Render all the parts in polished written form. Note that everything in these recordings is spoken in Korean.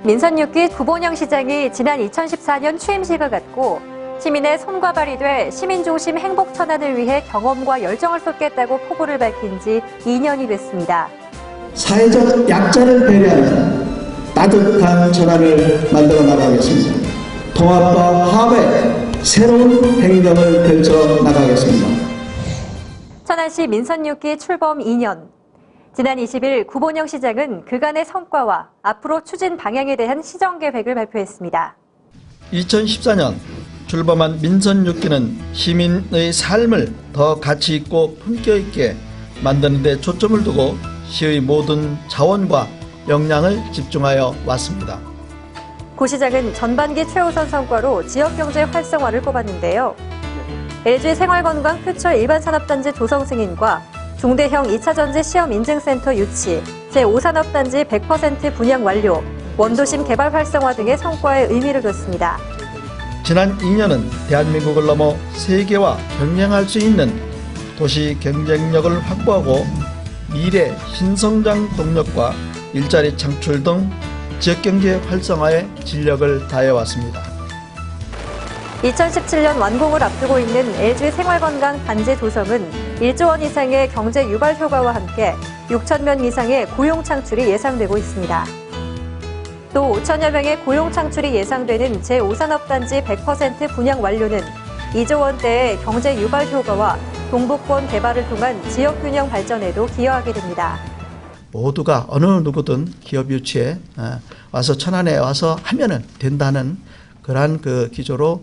민선 6기 구본영 시장이 지난 2014년 취임식을 갖고 시민의 손과 발이 돼 시민중심 행복천안을 위해 경험과 열정을 쏟겠다고 포부를 밝힌 지 2년이 됐습니다. 사회적 약자를 배려하는 따뜻한 천안을 만들어 나가겠습니다. 통합과 화합의 새로운 행정을 펼쳐 나가겠습니다. 천안시 민선 6기 출범 2년. 지난 20일 구본영 시장은 그간의 성과와 앞으로 추진 방향에 대한 시정계획을 발표했습니다. 2014년 출범한 민선 6기는 시민의 삶을 더 가치 있고 품격 있게 만드는 데 초점을 두고 시의 모든 자원과 역량을 집중하여 왔습니다. 고 시장은 전반기 최우선 성과로 지역경제 활성화를 꼽았는데요. LG 생활건강 퓨처 일반산업단지 조성 승인과 중대형 2차전지 시험인증센터 유치, 제5산업단지 100% 분양 완료, 원도심 개발 활성화 등의 성과에 의미를 뒀습니다. 지난 2년은 대한민국을 넘어 세계와 경쟁할 수 있는 도시 경쟁력을 확보하고 미래 신성장 동력과 일자리 창출 등 지역경제 활성화에 진력을 다해왔습니다. 2017년 완공을 앞두고 있는 LG 생활건강 단지 조성은 1조 원 이상의 경제 유발 효과와 함께 6천 명 이상의 고용 창출이 예상되고 있습니다. 또 5천여 명의 고용 창출이 예상되는 제5산업단지 100% 분양 완료는 2조 원대의 경제 유발 효과와 동북권 개발을 통한 지역 균형 발전에도 기여하게 됩니다. 모두가 어느 누구든 기업 유치에 와서 천안에 와서 하면은 된다는 그러한 그 기조로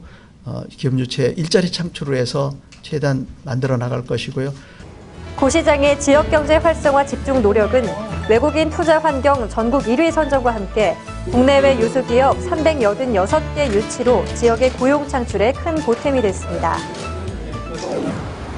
기업 유치에 일자리 창출을 해서 최대한 만들어 나갈 것이고요. 고 시장의 지역경제 활성화 집중 노력은 외국인 투자 환경 전국 1위 선정과 함께 국내외 유수기업 386개 유치로 지역의 고용 창출에 큰 보탬이 됐습니다.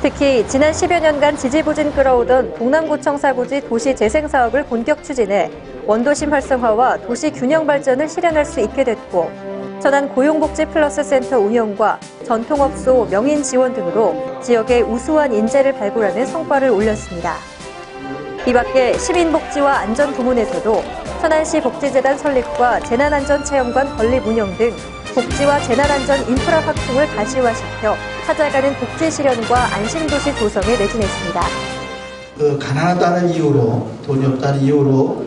특히 지난 10여 년간 지지부진 끌어오던 동남구청 사고지 도시재생사업을 본격 추진해 원도심 활성화와 도시 균형 발전을 실현할 수 있게 됐고 천안 고용복지 플러스 센터 운영과 전통업소 명인 지원 등으로 지역의 우수한 인재를 발굴하는 성과를 올렸습니다. 이 밖에 시민복지와 안전 부문에서도 천안시 복지재단 설립과 재난안전체험관 건립 운영 등 복지와 재난안전 인프라 확충을 가시화시켜 찾아가는 복지 실현과 안심도시 조성에 매진했습니다. 가난하다는 이유로, 돈이 없다는 이유로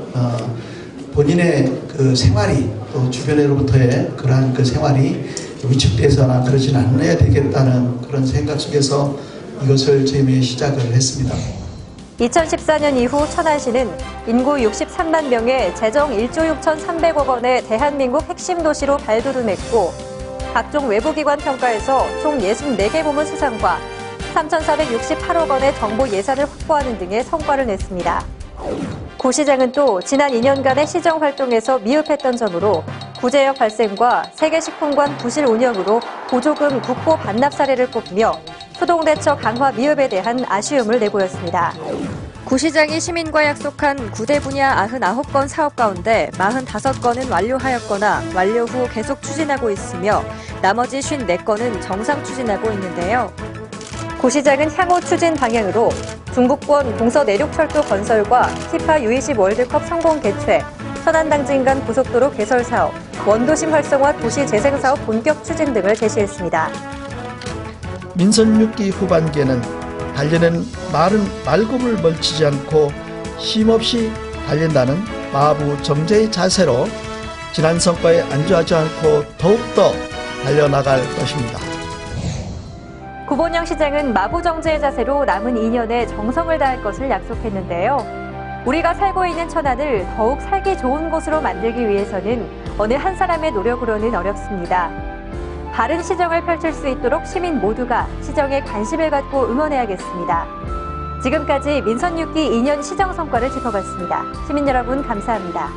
본인의 그 생활이 또 주변으로부터의 그러한 그 생활이 위축돼서나 그러진 않아야 되겠다는 그런 생각 속에서 이것을 처음에 시작을 했습니다. 2014년 이후 천안시는 인구 63만 명의 재정 1조 6,300억 원의 대한민국 핵심 도시로 발돋움했고 각종 외부기관 평가에서 총 64개 부문 수상과 3,468억 원의 정부 예산을 확보하는 등의 성과를 냈습니다. 고 시장은 또 지난 2년간의 시정 활동에서 미흡했던 점으로 구제역 발생과 세계식품관 부실 운영으로 보조금 국고 반납 사례를 꼽으며 초동대처 강화 미흡에 대한 아쉬움을 내보였습니다. 구 시장이 시민과 약속한 구대 분야 99건 사업 가운데 45건은 완료하였거나 완료 후 계속 추진하고 있으며 나머지 54건은 정상 추진하고 있는데요. 구 시장은 향후 추진 방향으로 중부권 동서내륙철도 건설과 피파 U20 월드컵 성공 개최, 천안당진간 고속도로 개설 사업, 원도심 활성화 도시재생사업 본격 추진 등을 제시했습니다. 민선 6기 후반기에는 달려낸 말은 말굽을 멀치지 않고 쉼없이 달린다는 마부 정제의 자세로 지난 성과에 안주하지 않고 더욱더 달려나갈 것입니다. 구본영 시장은 마부정제의 자세로 남은 2년에 정성을 다할 것을 약속했는데요. 우리가 살고 있는 천안을 더욱 살기 좋은 곳으로 만들기 위해서는 어느 한 사람의 노력으로는 어렵습니다. 바른 시정을 펼칠 수 있도록 시민 모두가 시정에 관심을 갖고 응원해야겠습니다. 지금까지 민선 6기 2년 시정 성과를 짚어봤습니다. 시민 여러분 감사합니다.